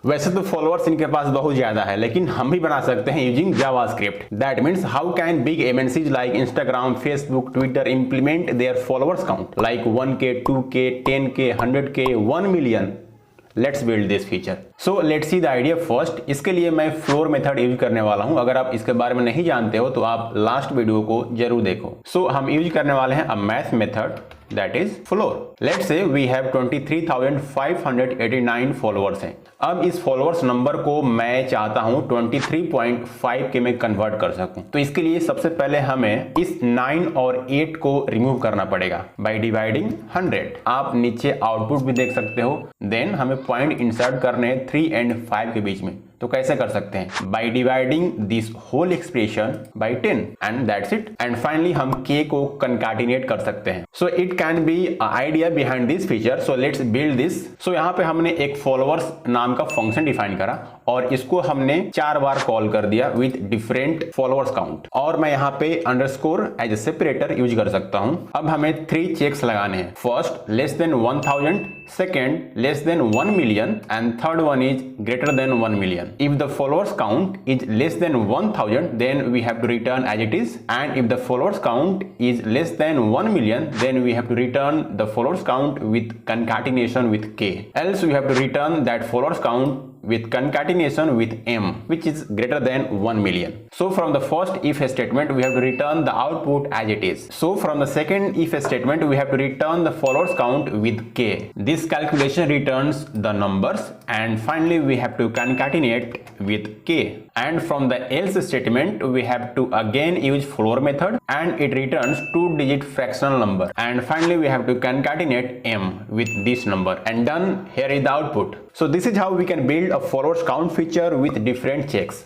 वैसे तो फॉलोअर्स इनके पास बहुत ज्यादा है, लेकिन हम भी बना सकते हैं using JavaScript. That means how can big MNCs like Instagram, Facebook, Twitter implement their followers count like 1K, 2K, 10K, 100K, 1 million. Let's build this feature. So let's see the idea first. इसके लिए मैं floor method use करने वाला हूं। अगर आप इसके बारे में नहीं जानते हो तो आप लास्ट वीडियो को जरूर देखो। सो हम यूज करने वाले हैं a math method that is floor. Let's say we have 23,589 followers हैं। अब इस फॉलोअर्स नंबर को मैं चाहता हूं 23.5 के में कन्वर्ट कर सकूं। तो इसके लिए सबसे पहले हमें इस 9 और 8 को रिमूव करना पड़ेगा बाय डिवाइडिंग 100। आप नीचे आउटपुट भी देख सकते हो। देन हमें पॉइंट इंसर्ट करने हैं 3 and 5 के बीच में। तो कैसे कर सकते हैं? By dividing this whole expression by 10 and that's it. And finally हम k को कंकाटिनेट कर सकते हैं। So it can be idea behind this feature. So let's build this. So यहाँ पे हमने एक फॉलोअर्स नाम का फंक्शन डिफाइन करा और इसको हमने 4 बार कॉल कर दिया विद डिफरेंट फॉलोअर्स काउंट। और मैं यहाँ पे underscore as a separator use कर सकता हूँ। अब हमें 3 चेक्स लगाने हैं। First less than 1000, second less than 1 million and third one is greater than 1 million. If the followers count is less than 1000, then we have to return as it is, and if the followers count is less than 1 million, then we have to return the followers count with concatenation with k. Else we have to return that followers count with concatenation with m, which is greater than 1 million. So from the first if statement we have to return the output as it is. So from the second if statement we have to return the followers count with k. This calculation returns the numbers, and finally we have to concatenate with k. And from the else statement we have to again use floor method, and it returns 2-digit fractional number, and finally we have to concatenate m with this number, and done. Here is the output. So this is how we can build a followers count feature with different checks.